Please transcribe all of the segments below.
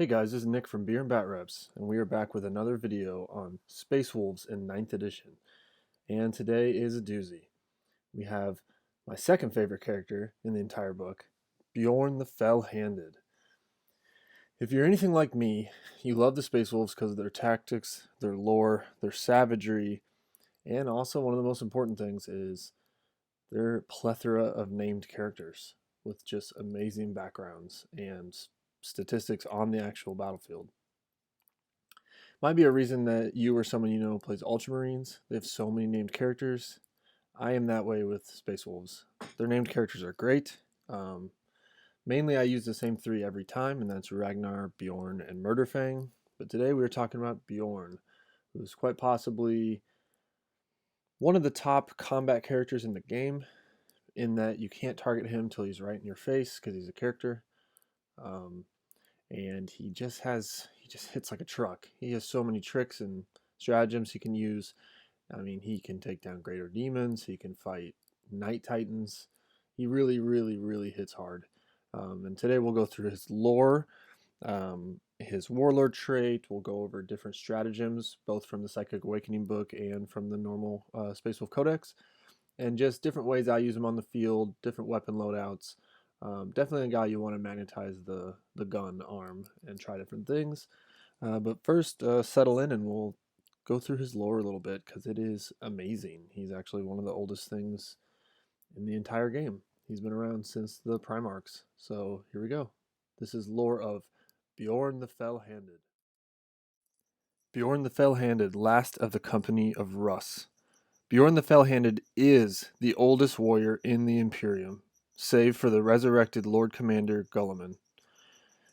Hey guys, this is Nick from Beer and Bat Reps, and we are back with another video on Space Wolves in 9th edition. And today is a doozy. We have my second favorite character in the entire book, Bjorn the Fell-Handed. If you're anything like me, you love the Space Wolves because of their tactics, their lore, their savagery, and also one of the most important things is their plethora of named characters with just amazing backgrounds and statistics on the actual battlefield. Might be a reason that you or someone you know plays Ultramarines. They have so many named characters. I am that way with Space Wolves. Their named characters are great. Mainly I use the same three every time, and that's Ragnar, Bjorn, and Murderfang. But today we are talking about Bjorn, who's quite possibly one of the top combat characters in the game, in that you can't target him till he's right in your face because he's a character. And he just hits like a truck. He has so many tricks and stratagems he can use. I mean, he can take down greater demons. He can fight night titans. He really hits hard. And today we'll go through his lore, his warlord trait. We'll go over different stratagems, both from the Psychic Awakening book and from the normal Space Wolf Codex, and just different ways I use him on the field, different weapon loadouts. Definitely a guy you want to magnetize the gun arm and try different things. But first, settle in and we'll go through his lore a little bit because it is amazing. He's actually one of the oldest things in the entire game. He's been around since the Primarchs. So here we go. This is lore of Bjorn the Fell-Handed. Bjorn the Fell-Handed, last of the company of Russ. Bjorn the Fell-Handed is the oldest warrior in the Imperium, save for the resurrected Lord Commander Guilliman.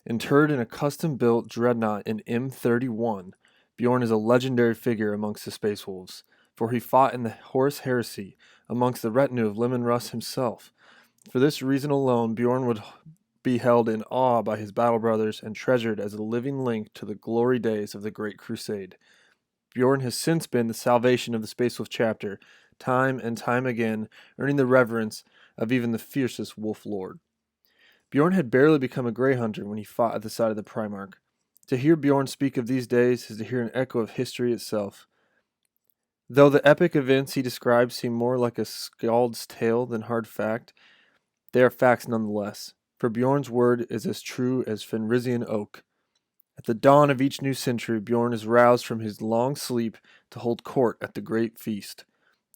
Interred in a custom-built dreadnought in M31, Bjorn is a legendary figure amongst the Space Wolves, for he fought in the Horus Heresy amongst the retinue of Leman Russ himself. For this reason alone, Bjorn would be held in awe by his battle brothers and treasured as a living link to the glory days of the Great Crusade. Bjorn has since been the salvation of the Space Wolf chapter, time and time again, earning the reverence of even the fiercest Wolf Lord. Bjorn had barely become a Grey Hunter when he fought at the side of the Primarch. To hear Bjorn speak of these days is to hear an echo of history itself. Though the epic events he describes seem more like a skald's tale than hard fact, they are facts nonetheless, for Bjorn's word is as true as Fenrisian oak. At the dawn of each new century, Bjorn is roused from his long sleep to hold court at the great feast.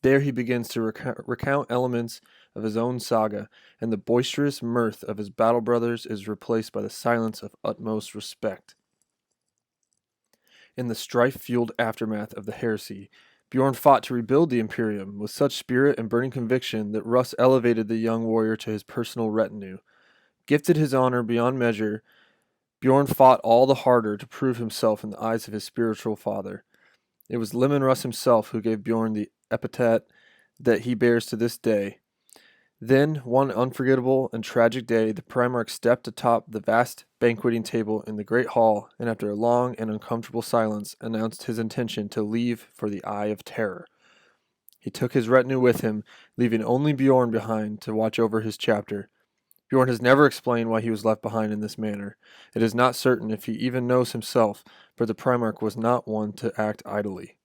There he begins to recount elements of his own saga, and the boisterous mirth of his battle brothers is replaced by the silence of utmost respect. In the strife-fueled aftermath of the heresy, Bjorn fought to rebuild the Imperium with such spirit and burning conviction that Russ elevated the young warrior to his personal retinue. Gifted his honor beyond measure, Bjorn fought all the harder to prove himself in the eyes of his spiritual father. It was Leman Russ himself who gave Bjorn the epithet that he bears to this day. Then, one unforgettable and tragic day, the Primarch stepped atop the vast banqueting table in the great hall, and after a long and uncomfortable silence, announced his intention to leave for the Eye of Terror. He took his retinue with him, leaving only Bjorn behind to watch over his chapter. Bjorn has never explained why he was left behind in this manner. It is not certain if he even knows himself, but the Primarch was not one to act idly.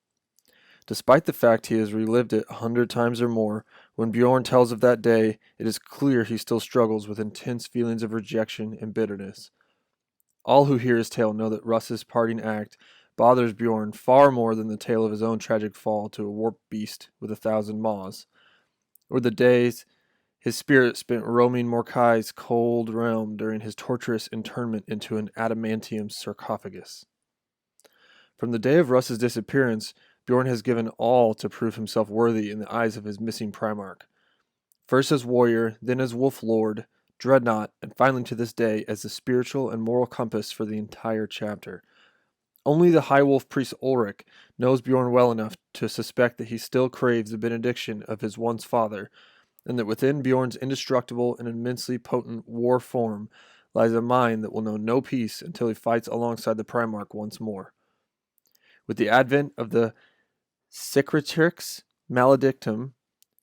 Despite the fact he has relived it 100 times or more, when Bjorn tells of that day, it is clear he still struggles with intense feelings of rejection and bitterness. All who hear his tale know that Russ's parting act bothers Bjorn far more than the tale of his own tragic fall to a warped beast with 1,000 maws, or the days his spirit spent roaming Morkai's cold realm during his torturous internment into an adamantium sarcophagus. From the day of Russ's disappearance, Bjorn has given all to prove himself worthy in the eyes of his missing Primarch. First as warrior, then as Wolf Lord, Dreadnought, and finally to this day as the spiritual and moral compass for the entire chapter. Only the High Wolf priest Ulrich knows Bjorn well enough to suspect that he still craves the benediction of his once father, and that within Bjorn's indestructible and immensely potent war form lies a mind that will know no peace until he fights alongside the Primarch once more. With the advent of the Secretrix Maledictum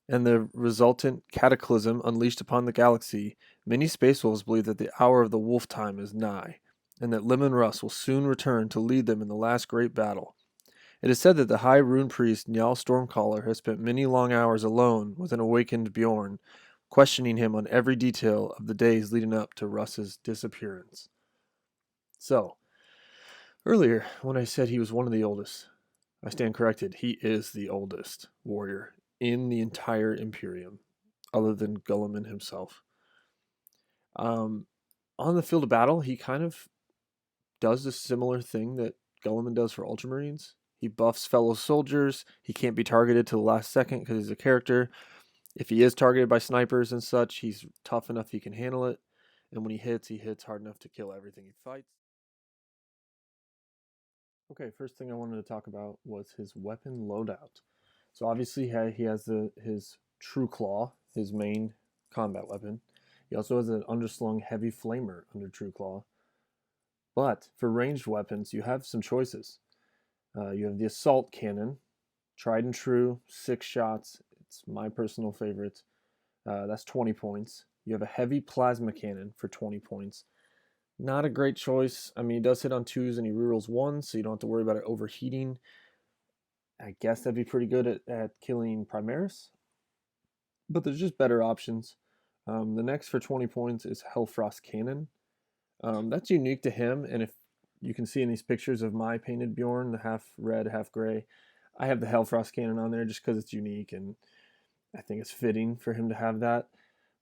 and the resultant cataclysm unleashed upon the galaxy, many Space Wolves believe that the hour of the wolf time is nigh, and that Lim and Russ will soon return to lead them in the last great battle. It is said that the High Rune Priest Njal Stormcaller has spent many long hours alone with an awakened Bjorn, questioning him on every detail of the days leading up to Russ's disappearance. So, earlier, when I said he was one of the oldest, I stand corrected. He is the oldest warrior in the entire Imperium, other than Gulliman himself. On the field of battle, he kind of does a similar thing that Gulliman does for Ultramarines. He buffs fellow soldiers. He can't be targeted to the last second because he's a character. If he is targeted by snipers and such, he's tough enough he can handle it. And when he hits hard enough to kill everything he fights. Okay, first thing I wanted to talk about was his weapon loadout. So obviously he has his True Claw, his main combat weapon. He also has an underslung heavy flamer under True Claw. But for ranged weapons, you have some choices. You have the assault cannon, tried and true, 6 shots. It's my personal favorite. That's 20 points. You have a heavy plasma cannon for 20 points. Not a great choice. I mean, he does hit on 2s and he rerolls 1s, so you don't have to worry about it overheating. I guess that'd be pretty good at killing Primaris. But there's just better options. The next for 20 points is Hellfrost Cannon. That's unique to him, and if you can see in these pictures of my painted Bjorn, the half red, half gray, I have the Hellfrost Cannon on there just because it's unique, and I think it's fitting for him to have that.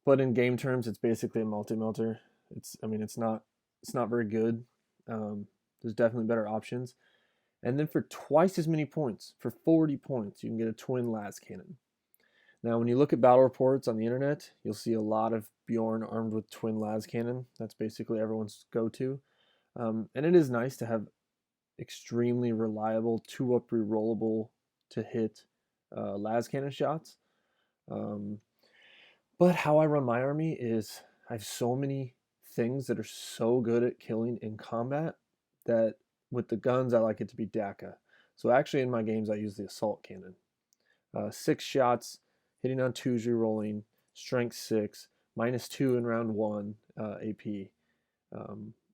But in game terms, it's basically a multi-melter. It's not very good. There's definitely better options. And then for twice as many points, for 40 points, you can get a twin las cannon. Now, when you look at battle reports on the internet, you'll see a lot of Bjorn armed with twin las cannon. That's basically everyone's go-to. And it is nice to have extremely reliable, 2-up rerollable to hit las cannon shots. But how I run my army is I have so many things that are so good at killing in combat that with the guns, I like it to be DACA. So actually in my games, I use the assault cannon. 6 shots, hitting on 2s, rerolling, strength 6, -2 in round 1 AP.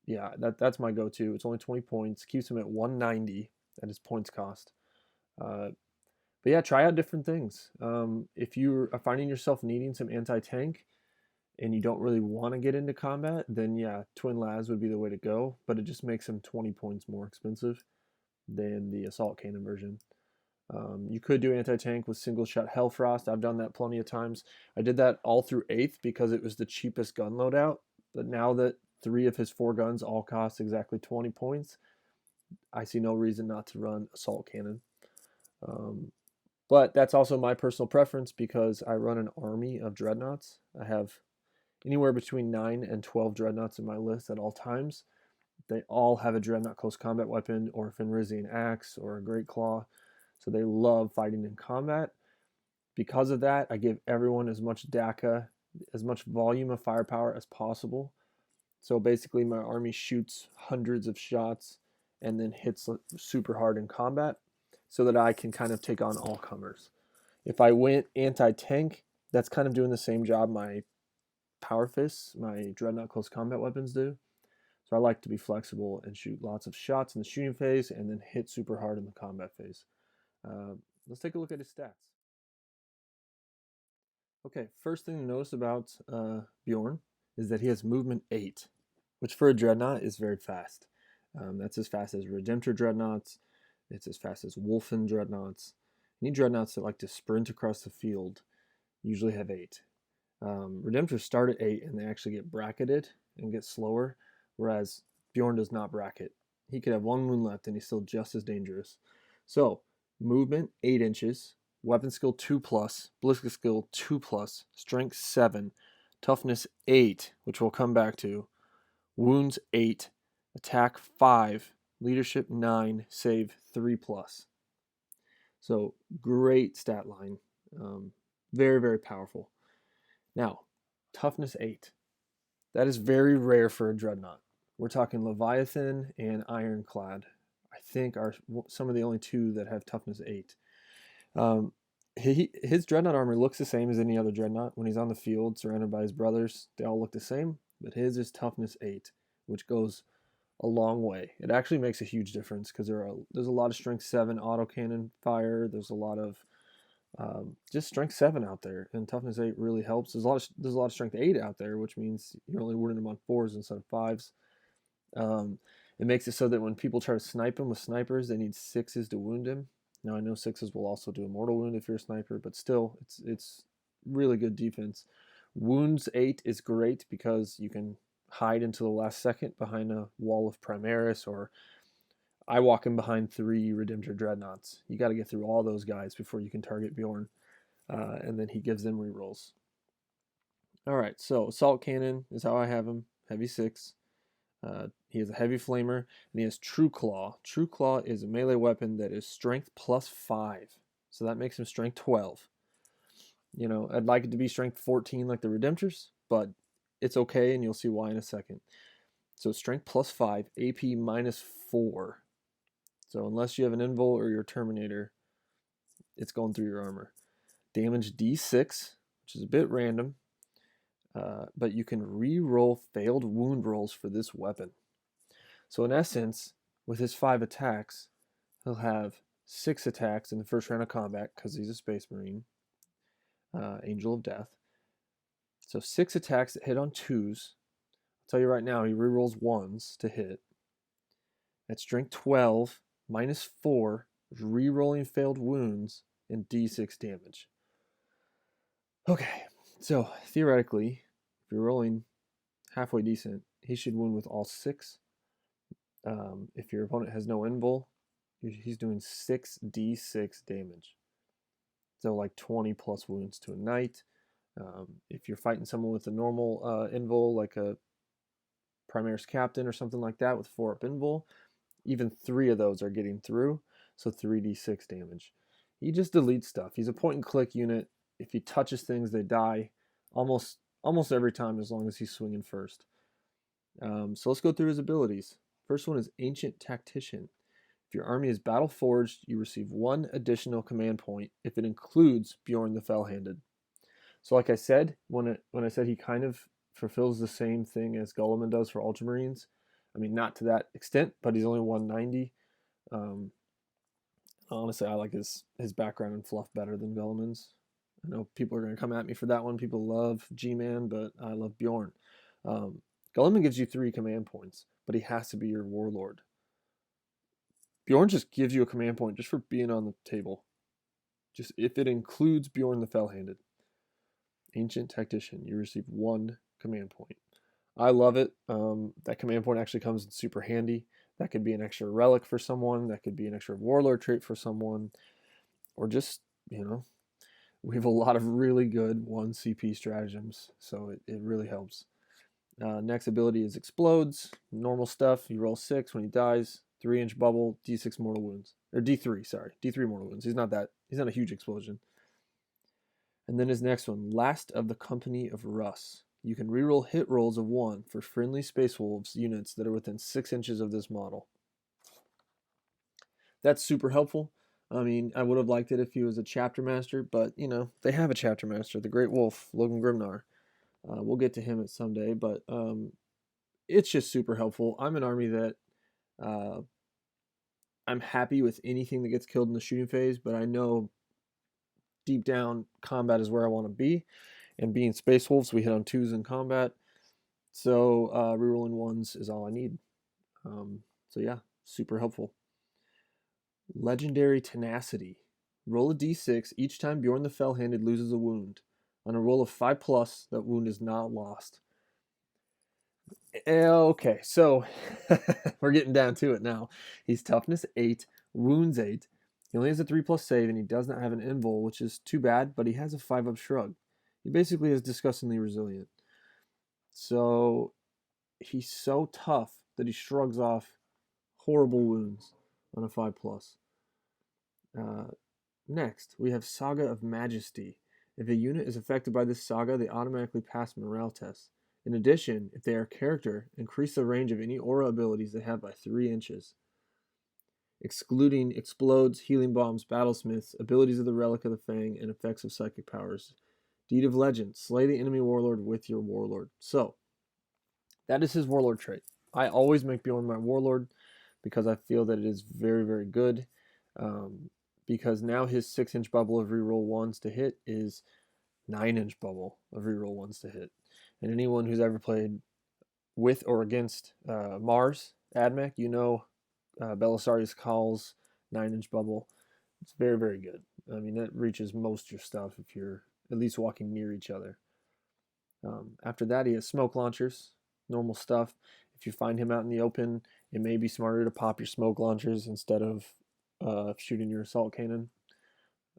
Yeah, that's my go-to. It's only 20 points, keeps him at 190 at his points cost. But yeah, try out different things. If you are finding yourself needing some anti-tank and you don't really want to get into combat, then yeah, Twin Las would be the way to go, but it just makes him 20 points more expensive than the Assault Cannon version. You could do anti-tank with single-shot Hellfrost. I've done that plenty of times. I did that all through 8th because it was the cheapest gun loadout, but now that 3 of his 4 guns all cost exactly 20 points, I see no reason not to run Assault Cannon. But that's also my personal preference because I run an army of dreadnoughts. I have anywhere between 9 and 12 dreadnoughts in my list at all times. They all have a dreadnought close combat weapon or a Fenrisian axe or a Great Claw. So they love fighting in combat. Because of that, I give everyone as much DACA, as much volume of firepower as possible. So basically my army shoots hundreds of shots and then hits super hard in combat so that I can kind of take on all comers. If I went anti-tank, that's kind of doing the same job my Power Fists, my Dreadnought close combat weapons do. So I like to be flexible and shoot lots of shots in the shooting phase and then hit super hard in the combat phase. Let's take a look at his stats. Okay, first thing to notice about Bjorn is that he has movement 8, which for a Dreadnought is very fast. That's as fast as Redemptor Dreadnoughts. It's as fast as Wolfen Dreadnoughts. Any Dreadnoughts that like to sprint across the field usually have 8. Redemptors start at 8 and they actually get bracketed and get slower, whereas Bjorn does not bracket. He could have 1 wound left and he's still just as dangerous. So, movement 8 inches, weapon skill 2+, ballistic skill 2+, strength 7, toughness 8, which we'll come back to, wounds 8, attack 5, leadership 9, save 3+. So great stat line. Very, very powerful. Now, toughness 8. That is very rare for a Dreadnought. We're talking Leviathan and Ironclad. I think are some of the only 2 that have toughness 8. His Dreadnought armor looks the same as any other Dreadnought. When he's on the field surrounded by his brothers, they all look the same, but his is toughness 8, which goes a long way. It actually makes a huge difference because there's a lot of strength 7 autocannon fire. There's a lot of just strength 7 out there, and toughness 8 really helps. There's a lot of strength 8 out there, which means you're only wounding them on 4s instead of 5s. It makes it so that when people try to snipe him with snipers, they need 6s to wound him. Now I know 6s will also do a mortal wound if you're a sniper, but still, it's really good defense. Wounds 8 is great because you can hide until the last second behind a wall of Primaris, or I walk in behind 3 Redemptor Dreadnoughts. You got to get through all those guys before you can target Bjorn, and then he gives them rerolls. All right, so Assault Cannon is how I have him, heavy 6. He has a heavy flamer, and he has True Claw. True Claw is a melee weapon that is strength plus 5, so that makes him strength 12. You know, I'd like it to be strength 14 like the Redemptors, but it's okay, and you'll see why in a second. So strength plus 5, AP minus 4. So unless you have an Invul or your Terminator, it's going through your armor. Damage D6, which is a bit random, but you can re-roll failed wound rolls for this weapon. So in essence, with his 5 attacks, he'll have 6 attacks in the first round of combat because he's a Space Marine, Angel of Death. So 6 attacks that hit on 2s. I'll tell you right now, he re-rolls 1s to hit. At strength 12, minus 4, re-rolling failed wounds, and D6 damage. Okay, so theoretically, if you're rolling halfway decent, he should wound with all 6. If your opponent has no invul, he's doing 6d6 damage. So like 20 plus wounds to a knight. If you're fighting someone with a normal invul, like a Primaris Captain or something like that with 4-up invul, even 3 of those are getting through, so 3d6 damage. He just deletes stuff. He's a point-and-click unit. If he touches things, they die almost every time as long as he's swinging first. So let's go through his abilities. First one is Ancient Tactician. If your army is battle forged, you receive 1 additional command point if it includes Bjorn the Fell-Handed. So like I said, when I said he kind of fulfills the same thing as Guilliman does for Ultramarines, I mean, not to that extent, but he's only 190. Honestly, I like his background and fluff better than Guilliman's. I know people are going to come at me for that one. People love G-Man, but I love Bjorn. Guilliman gives you 3 command points, but he has to be your warlord. Bjorn just gives you a command point just for being on the table. Just if it includes Bjorn the Fell-Handed. Ancient Tactician, you receive 1 command point. I love it. That command point actually comes in super handy. That could be an extra relic for someone. That could be an extra warlord trait for someone. Or just, you know, we have a lot of really good 1 CP stratagems, so it really helps. Next ability is Explodes. Normal stuff. You roll 6 when he dies. 3-inch bubble, D6 mortal wounds. Or D3, sorry. D3 mortal wounds. He's not a huge explosion. And then his next one, Last of the Company of Russ. You can reroll hit rolls of 1 for friendly Space Wolves units that are within 6 inches of this model. That's super helpful. I mean, I would have liked it if he was a chapter master, but, you know, they have a chapter master, the Great Wolf, Logan Grimnar. We'll get to him someday, but it's just super helpful. I'm an army that I'm happy with anything that gets killed in the shooting phase, but I know deep down combat is where I want to be. And being Space Wolves, we hit on 2s in combat. So rerolling 1s is all I need. So yeah, super helpful. Legendary Tenacity. Roll a d6 each time Bjorn the Fell-Handed loses a wound. On a roll of 5+, that wound is not lost. Okay, so we're getting down to it now. He's toughness 8, wounds 8. He only has a 3+ save, and he does not have an invul, which is too bad, but he has a 5-up shrug. He basically is disgustingly resilient. So he's so tough that he shrugs off horrible wounds on a 5+. Next, we have Saga of Majesty. If a unit is affected by this saga, they automatically pass morale tests. In addition, if they are character, increase the range of any aura abilities they have by 3 inches. Excluding explodes, healing bombs, battlesmiths, abilities of the Relic of the Fang, and effects of psychic powers. Deed of Legend, slay the enemy warlord with your warlord. So, that is his warlord trait. I always make Bjorn my warlord because I feel that it is very, very good. Because now his 6-inch bubble of reroll ones to hit is 9-inch bubble of reroll ones to hit. And anyone who's ever played with or against Mars, AdMech, you know Belisarius Call's 9-inch bubble. It's very, very good. I mean, that reaches most your stuff if you're at least walking near each other. After that, he has smoke launchers, normal stuff. If you find him out in the open, it may be smarter to pop your smoke launchers instead of shooting your assault cannon.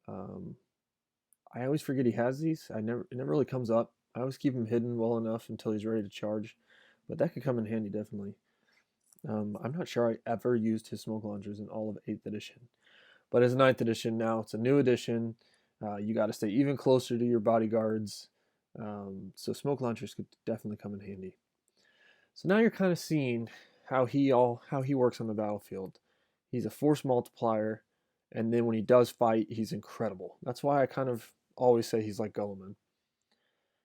I always forget he has these. It never really comes up. I always keep him hidden well enough until he's ready to charge, but that could come in handy definitely. I'm not sure I ever used his smoke launchers in all of 8th edition, but as 9th edition now, it's a new edition. You got to stay even closer to your bodyguards, so smoke launchers could definitely come in handy. So now you're kind of seeing how he works on the battlefield. He's a force multiplier, and then when he does fight, he's incredible. That's why I kind of always say he's like Guilliman.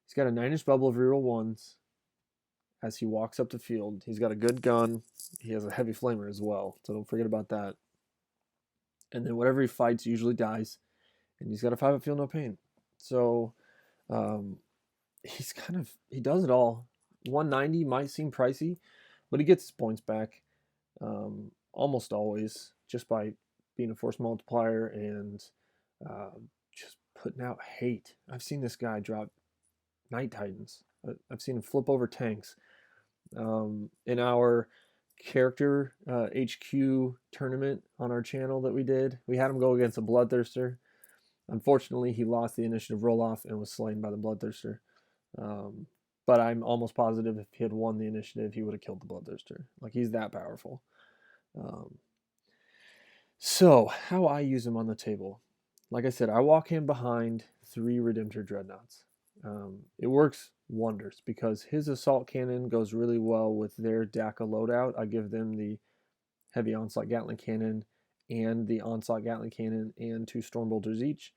He's got a 9-inch bubble of reroll ones as he walks up the field. He's got a good gun. He has a heavy flamer as well, so don't forget about that. And then whatever he fights usually dies, and he's got a 5 at feel no pain. So he does it all. 190 might seem pricey, but he gets his points back almost always just by being a force multiplier and just putting out hate. I've seen this guy drop Night Titans. I've seen him flip over tanks. In our character HQ tournament on our channel that we did, we had him go against a Bloodthirster. Unfortunately, he lost the initiative roll-off and was slain by the Bloodthirster. But I'm almost positive if he had won the initiative, he would have killed the Bloodthirster. Like, he's that powerful. So, how I use him on the table. Like I said, I walk him behind 3 Redemptor Dreadnoughts. It works wonders because his assault cannon goes really well with their DACA loadout. I give them the heavy onslaught Gatling cannon and the onslaught Gatling cannon and 2 Stormbolters each.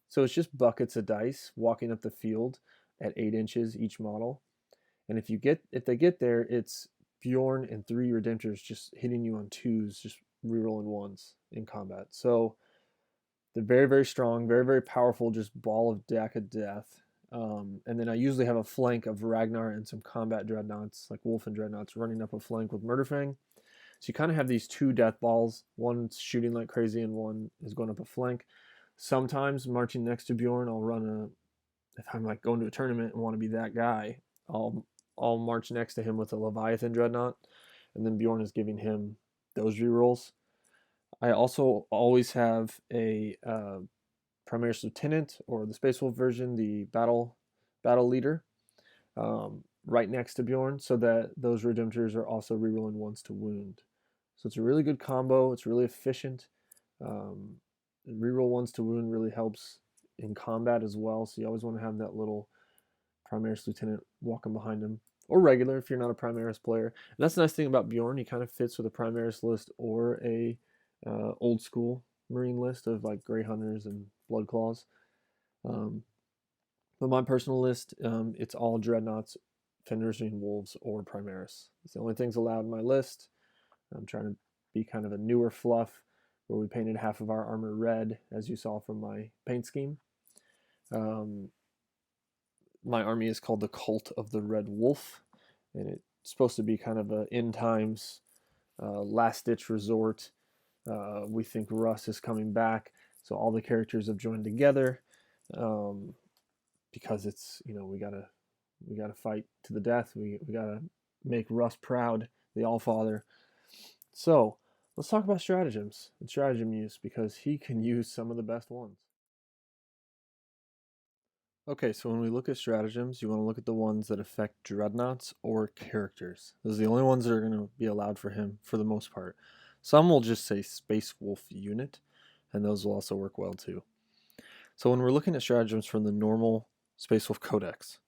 So it's just buckets of dice walking up the field at 8 inches each model. And if they get there, it's Bjorn and 3 Redemptors just hitting you on 2s, just rerolling 1s in combat. So they're very, very strong, very, very powerful, just ball of DACA death. And then I usually have a flank of Ragnar and some combat dreadnoughts, like Wolfen dreadnoughts, running up a flank with Murderfang. So you kind of have these 2 death balls. One's shooting like crazy and one is going up a flank. Sometimes marching next to Bjorn, I'll run if I'm like going to a tournament and want to be that guy, I'll march next to him with a Leviathan dreadnought, and then Bjorn is giving him those rerolls. I also always have a Primaris Lieutenant, or the Space Wolf version, the battle leader, right next to Bjorn, so that those Redemptors are also rerolling 1s to wound. So it's a really good combo. It's really efficient. Reroll 1s to wound really helps in combat as well. So you always want to have that little Primaris Lieutenant walking behind him, or regular if you're not a Primaris player. And that's the nice thing about Bjorn. He kind of fits with a Primaris list or a old school Marine list of like Grey Hunters and Blood Claws. But my personal list, it's all Dreadnoughts, Fenris and Wolves, or Primaris. It's the only things allowed in my list. I'm trying to be kind of a newer fluff where we painted half of our armor red, as you saw from my paint scheme. My army is called the Cult of the Red Wolf, and it's supposed to be kind of a end times, last-ditch resort. We think Russ is coming back, so all the characters have joined together because it's, we gotta fight to the death. We gotta make Russ proud, the Allfather. So let's talk about stratagems and stratagem use, because he can use some of the best ones. Okay, so when we look at stratagems, you want to look at the ones that affect dreadnoughts or characters. Those are the only ones that are going to be allowed for him for the most part. Some will just say Space Wolf unit, and those will also work well too. So when we're looking at stratagems from the normal Space Wolf Codex,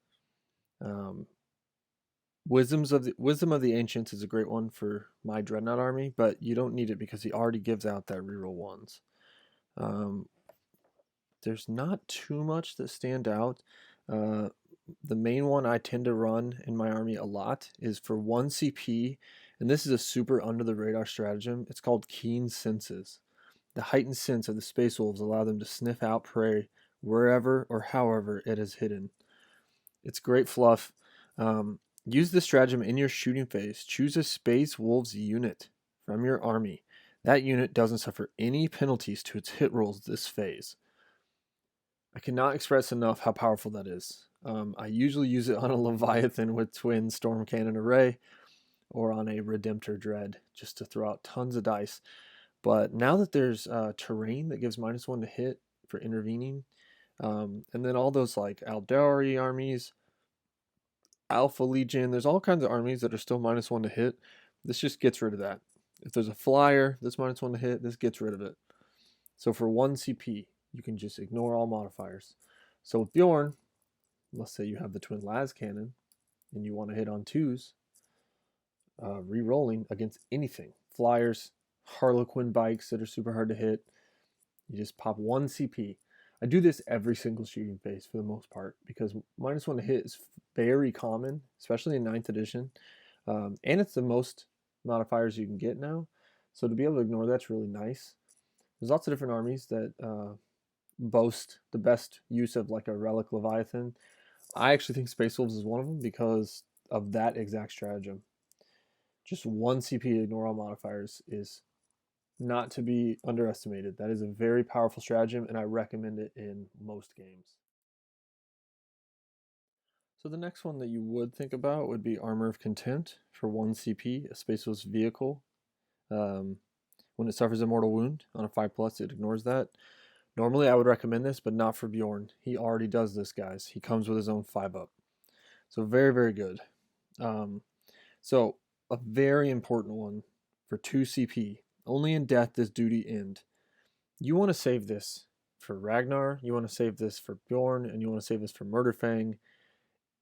Wisdom of the Ancients is a great one for my Dreadnought army, but you don't need it because he already gives out that reroll 1s. There's not too much that stand out. The main one I tend to run in my army a lot is for 1 CP And this is a super under the radar stratagem. It's called Keen Senses. The heightened sense of the Space Wolves allow them to sniff out prey wherever or however it is hidden. It's great fluff. Use this stratagem in your shooting phase. Choose a Space Wolves unit from your army. That unit doesn't suffer any penalties to its hit rolls this phase. I cannot express enough how powerful that is. I usually use it on a Leviathan with twin Storm Cannon Array or on a Redemptor Dread just to throw out tons of dice. But now that there's terrain that gives -1 to hit for intervening, and then all those like Aldari armies, Alpha Legion, there's all kinds of armies that are still -1 to hit. This just gets rid of that. If there's a flyer that's -1 to hit, this gets rid of it. So for 1 CP, you can just ignore all modifiers. So with Bjorn, let's say you have the twin las cannon and you want to hit on 2s, re-rolling against anything. Flyers, Harlequin bikes that are super hard to hit. You just pop 1 CP. I do this every single shooting phase for the most part because -1 to hit is very common, especially in 9th edition. And it's the most modifiers you can get now. So to be able to ignore that's really nice. There's lots of different armies that boast the best use of like a Relic Leviathan. I actually think Space Wolves is one of them because of that exact stratagem. Just 1 CP to ignore all modifiers is not to be underestimated. That is a very powerful stratagem, and I recommend it in most games. So the next one that you would think about would be Armor of Contempt for 1 CP, a Space Wolves vehicle. When it suffers a mortal wound on a 5+, it ignores that. Normally I would recommend this, but not for Bjorn. He already does this, guys. He comes with his own 5+. So very, very good. So a very important one for 2 CP. Only in death does duty end. You want to save this for Ragnar, you want to save this for Bjorn, and you want to save this for Murderfang.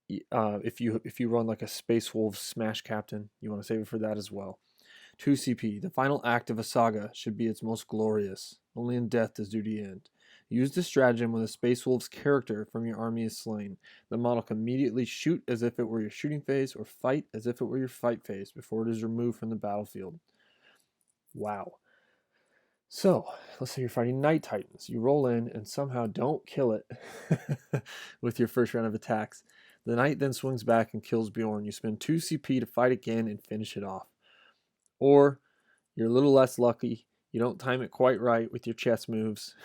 If you run like a Space Wolves Smash Captain, you want to save it for that as well. 2 CP. The final act of a saga should be its most glorious. Only in death does duty end. Use this stratagem when a Space Wolves character from your army is slain. The model can immediately shoot as if it were your shooting phase or fight as if it were your fight phase before it is removed from the battlefield. Wow. So, let's say you're fighting Night Titans. You roll in and somehow don't kill it with your first round of attacks. The Knight then swings back and kills Bjorn. You spend 2 CP to fight again and finish it off. Or you're a little less lucky. You don't time it quite right with your chess moves,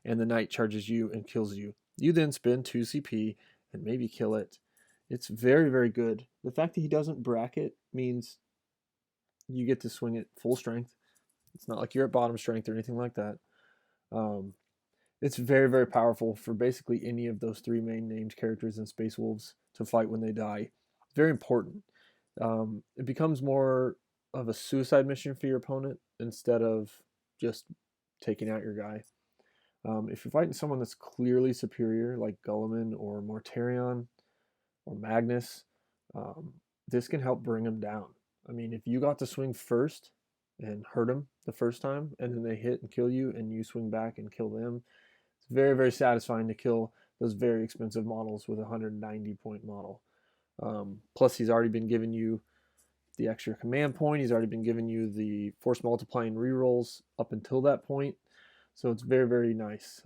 and the Knight charges you and kills you. You then spend 2 CP and maybe kill it. It's very, very good. The fact that he doesn't bracket means you get to swing it full strength. It's not like you're at bottom strength or anything like that. It's very, very powerful for basically any of those 3 main named characters in Space Wolves to fight when they die. Very important. It becomes more of a suicide mission for your opponent instead of just taking out your guy. If you're fighting someone that's clearly superior, like Gulliman or Mortarion or Magnus, this can help bring them down. I mean, if you got to swing first and hurt them the first time, and then they hit and kill you, and you swing back and kill them, it's very, very satisfying to kill those very expensive models with a 190-point model. Plus, he's already been giving you the extra command point. He's already been giving you the force multiplying rerolls up until that point. So it's very, very nice.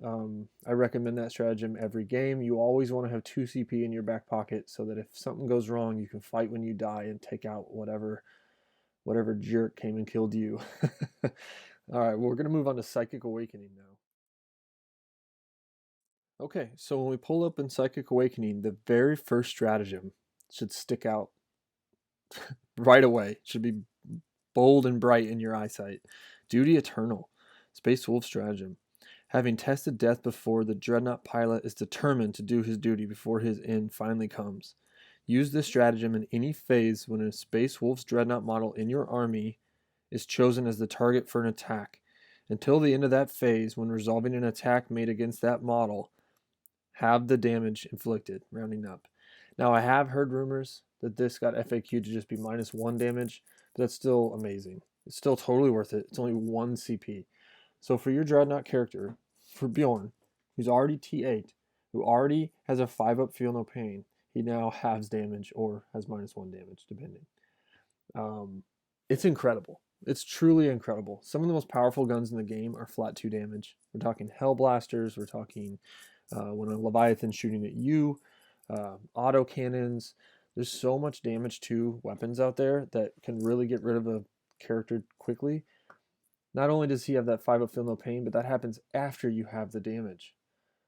I recommend that stratagem every game. You always want to have 2 CP in your back pocket so that if something goes wrong, you can fight when you die and take out whatever jerk came and killed you. All right, well, we're going to move on to Psychic Awakening now. Okay, so when we pull up in Psychic Awakening, the very first stratagem should stick out right away. It should be bold and bright in your eyesight. Duty Eternal, Space Wolf stratagem. Having tested death before, the Dreadnought pilot is determined to do his duty before his end finally comes. Use this stratagem in any phase when a Space Wolves Dreadnought model in your army is chosen as the target for an attack. Until the end of that phase, when resolving an attack made against that model, have the damage inflicted, rounding up. Now, I have heard rumors that this got FAQ to just be -1 damage, but that's still amazing. It's still totally worth it. It's only 1 CP. So for your Dreadnought character, for Bjorn, who's already T8, who already has a 5+ feel no pain, he now halves damage or has -1 damage, depending. It's incredible. It's truly incredible. Some of the most powerful guns in the game are flat 2 damage. We're talking Hellblasters, we're talking when a Leviathan's shooting at you, auto cannons. There's so much damage to weapons out there that can really get rid of a character quickly. Not only does he have that 5 up feel no pain, but that happens after you have the damage.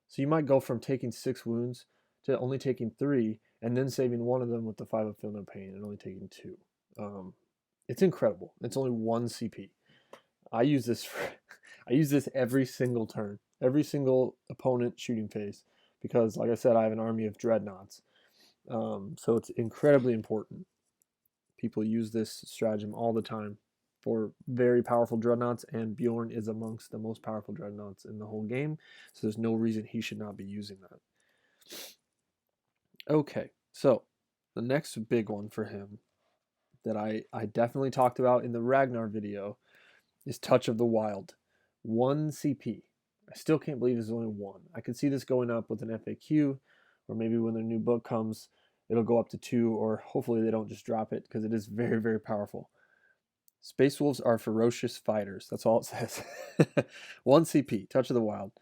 So you might go from taking 6 wounds to only taking 3, and then saving one of them with the 5 up feel no pain and only taking 2. It's incredible. It's only 1 CP. I use this I use this every single turn, every single opponent shooting phase, because like I said, I have an army of dreadnoughts. So it's incredibly important. People use this stratagem all the time for very powerful dreadnoughts, and Bjorn is amongst the most powerful dreadnoughts in the whole game, so there's no reason he should not be using that. Okay, so the next big one for him that I definitely talked about in the Ragnar video is Touch of the Wild. 1 CP. I still can't believe there's only 1. I could see this going up with an FAQ, or maybe when the new book comes, it'll go up to 2, or hopefully they don't just drop it, because it is very, very powerful. Space Wolves are ferocious fighters. That's all it says. 1 CP, Touch of the Wild.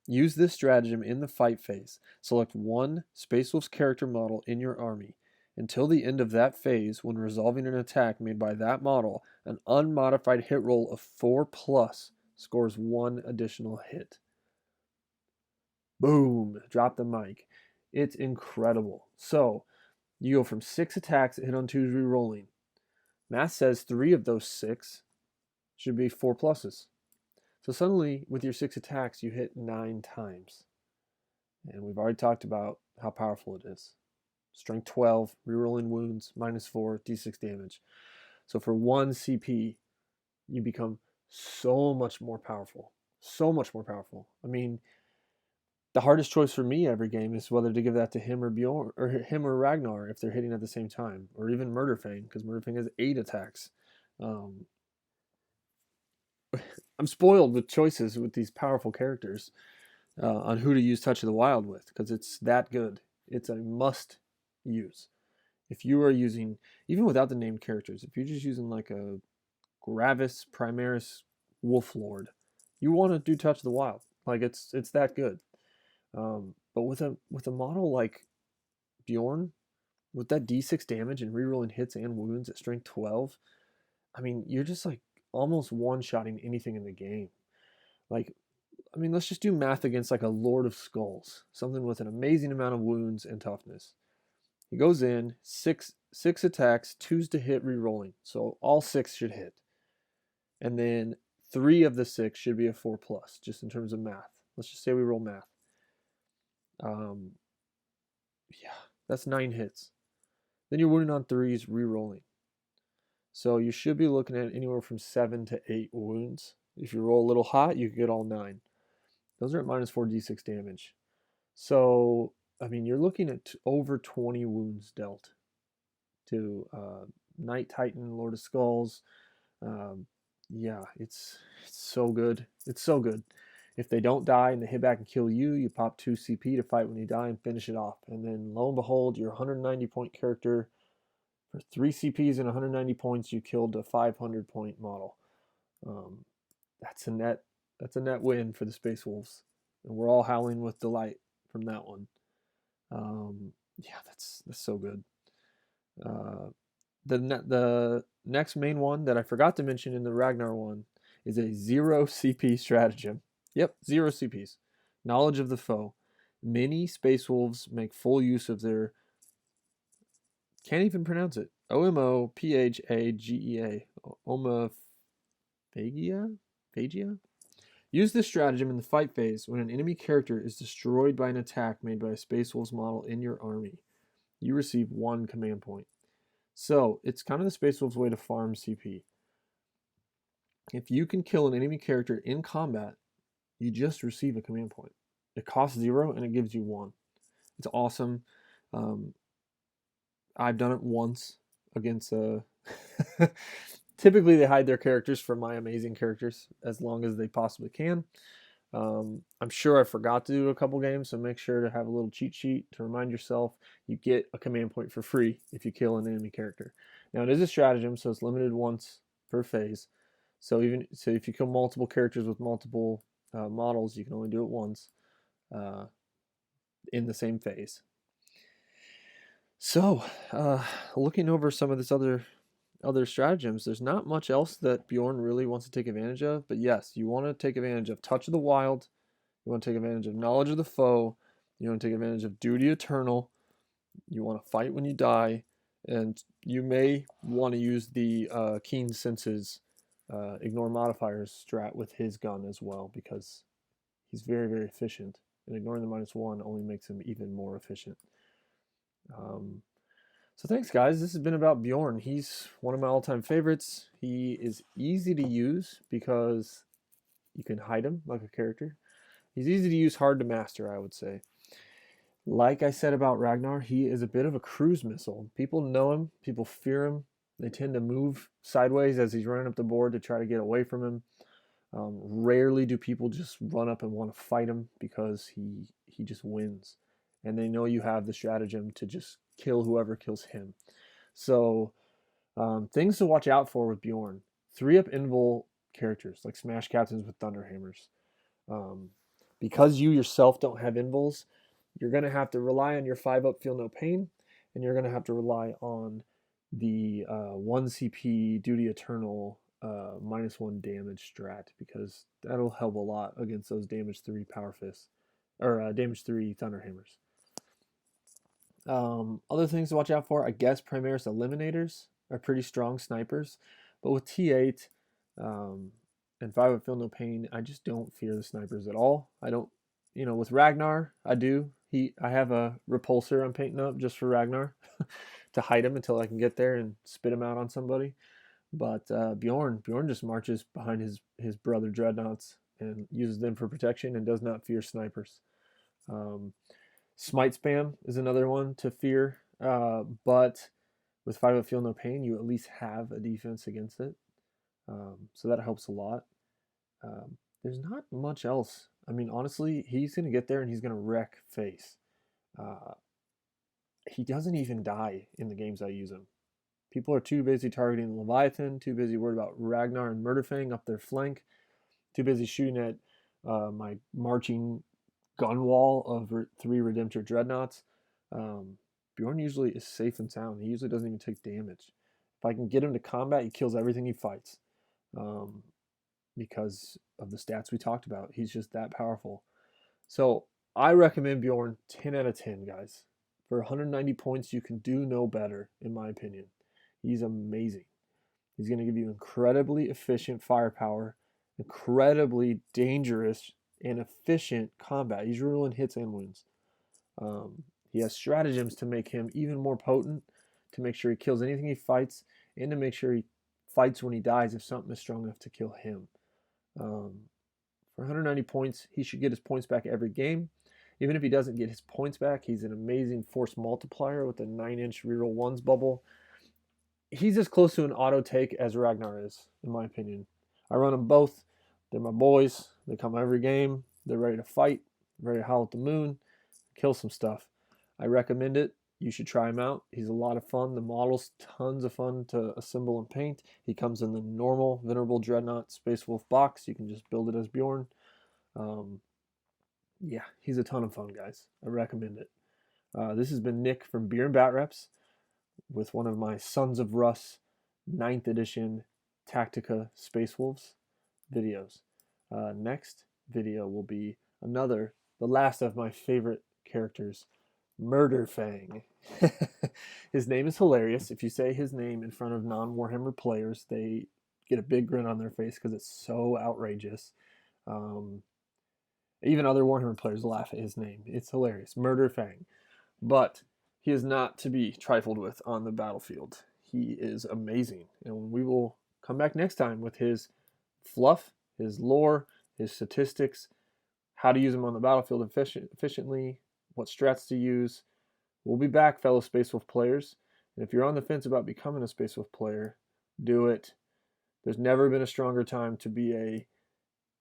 Use this stratagem in the fight phase. Select 1 Space Wolves character model in your army. Until the end of that phase, when resolving an attack made by that model, an unmodified hit roll of 4+ scores 1 additional hit. Boom! Drop the mic. It's incredible. So, you go from 6 attacks that hit on 2s re-rolling. Math says 3 of those 6 should be 4+. So suddenly, with your 6 attacks, you hit 9 times. And we've already talked about how powerful it is. Strength 12, rerolling wounds, -4, d6 damage. So for 1 CP, you become so much more powerful. So much more powerful. I mean, the hardest choice for me every game is whether to give that to him or Bjorn, or him or Ragnar if they're hitting at the same time, or even Murderfang, because Murderfang has 8 attacks. I'm spoiled with choices with these powerful characters on who to use Touch of the Wild with, because it's that good. It's a must use. If you are using, even without the named characters, if you're just using like a Gravis Primaris Wolf Lord, you want to do Touch of the Wild. Like it's that good. But with a model like Bjorn, with that d6 damage and rerolling hits and wounds at strength 12, I mean, you're just like almost one-shotting anything in the game. Like, I mean, let's just do math against like a Lord of Skulls, something with an amazing amount of wounds and toughness. He goes in, six attacks, 2s to hit, re-rolling. So all 6 should hit. And then 3 of the 6 should be a 4+, just in terms of math. Let's just say we roll math. Yeah, that's 9 hits. Then you're wounding on 3s, re-rolling. So you should be looking at anywhere from 7 to 8 wounds. If you roll a little hot, you can get all 9. Those are at -4 d6 damage. So, I mean, you're looking at over 20 wounds dealt to Night Titan, Lord of Skulls. Yeah, it's so good. It's so good. If they don't die and they hit back and kill you, you pop 2 CP to fight when you die and finish it off. And then lo and behold, your 190-point character, for 3 CPs and 190 points, you killed a 500-point model. That's a net win for the Space Wolves, and we're all howling with delight from that one. Yeah, that's so good. The next main one that I forgot to mention in the Ragnar one is a 0 CP stratagem. Yep, 0 CPs. Knowledge of the foe. Many Space Wolves make full use of their, can't even pronounce it, OMOPHAGEA. Omophagia? Use this stratagem in the fight phase when an enemy character is destroyed by an attack made by a Space Wolves model in your army. You receive 1 command point. So, it's kind of the Space Wolves way to farm CP. If you can kill an enemy character in combat, you just receive a command point. It costs 0 and it gives you 1. It's awesome. I've done it once against typically they hide their characters from my amazing characters as long as they possibly can. I'm sure I forgot to do a couple games, so make sure to have a little cheat sheet to remind yourself you get a command point for free if you kill an enemy character. Now, it is a stratagem, so it's limited once per phase. So if you kill multiple characters with multiple models, you can only do it once in the same phase. So, looking over some of this other stratagems, there's not much else that Bjorn really wants to take advantage of. But yes, you want to take advantage of Touch of the Wild. You want to take advantage of Knowledge of the Foe. You want to take advantage of Duty Eternal. You want to fight when you die. And you may want to use the Keen Senses Ignore Modifiers strat with his gun as well, because he's very, very efficient. And ignoring the -1 only makes him even more efficient. So thanks, guys. This has been about Bjorn. He's one of my all-time favorites. He is easy to use because you can hide him like a character. He's easy to use, hard to master, I would say. Like I said about Ragnar, he is a bit of a cruise missile. People know him. People fear him. They tend to move sideways as he's running up the board to try to get away from him. Rarely do people just run up and want to fight him because he just wins. And they know you have the stratagem to just kill whoever kills him. So things to watch out for with Bjorn. 3-up invul characters like Smash Captains with Thunderhammers. Because you yourself don't have invuls, you're going to have to rely on your 5-up Feel No Pain, and you're going to have to rely on the 1 CP Duty Eternal -1 damage strat, because that'll help a lot against those damage 3 Power Fists, or damage 3 Thunderhammers. Other things to watch out for, I guess Primaris Eliminators are pretty strong snipers, but with T8 and 5-up Feel No Pain, I just don't fear the snipers at all. I don't, with Ragnar, I do. I have a repulsor I'm painting up just for Ragnar to hide him until I can get there and spit him out on somebody. But Bjorn just marches behind his brother Dreadnoughts and uses them for protection and does not fear snipers. Smite Spam is another one to fear, but with 5-up Feel No Pain, you at least have a defense against it. So that helps a lot. There's not much else. I mean, honestly, he's going to get there and he's going to wreck face. He doesn't even die in the games I use him. People are too busy targeting Leviathan, too busy worried about Ragnar and Murderfang up their flank, too busy shooting at my marching gun wall of 3 Redemptor Dreadnoughts. Bjorn usually is safe and sound. He usually doesn't even take damage. If I can get him to combat, he kills everything he fights. Because of the stats we talked about. He's just that powerful. So I recommend Bjorn 10 out of 10, guys. For 190 points, you can do no better, in my opinion. He's amazing. He's going to give you incredibly efficient firepower, incredibly dangerous and efficient combat. He's ruling hits and wounds. He has stratagems to make him even more potent, to make sure he kills anything he fights, and to make sure he fights when he dies if something is strong enough to kill him. For 190 points, he should get his points back every game. Even if he doesn't get his points back, he's an amazing force multiplier with a 9-inch reroll ones bubble. He's as close to an auto take as Ragnar is, in my opinion. I run them both. They're my boys. They come every game. They're ready to fight, ready to howl at the moon, kill some stuff. I recommend it. You should try him out. He's a lot of fun. The model's tons of fun to assemble and paint. He comes in the normal Venerable Dreadnought Space Wolf box. You can just build it as Bjorn. Yeah, he's a ton of fun, guys. I recommend it. This has been Nick from Beer and Bat Reps with one of my Sons of Russ 9th edition Tactica Space Wolves videos. Next video will be the last of my favorite characters, Murderfang. His name is hilarious. If you say his name in front of non-Warhammer players, they get a big grin on their face because it's so outrageous. Even other Warhammer players laugh at his name. It's hilarious. Murderfang. But he is not to be trifled with on the battlefield. He is amazing. And we will come back next time with his fluff, his lore, his statistics, how to use him on the battlefield efficiently, what strats to use. We'll be back, fellow Space Wolf players. And if you're on the fence about becoming a Space Wolf player, do it. There's never been a stronger time to be a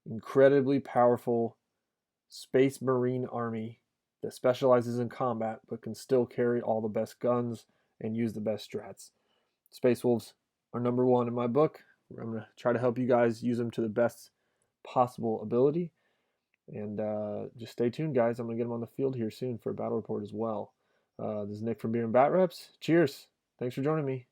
incredibly powerful Space Marine army that specializes in combat but can still carry all the best guns and use the best strats. Space Wolves are number one in my book. I'm going to try to help you guys use them to the best possible ability. And just stay tuned, guys. I'm going to get them on the field here soon for a battle report as well. This is Nick from Beer and Bat Reps. Cheers. Thanks for joining me.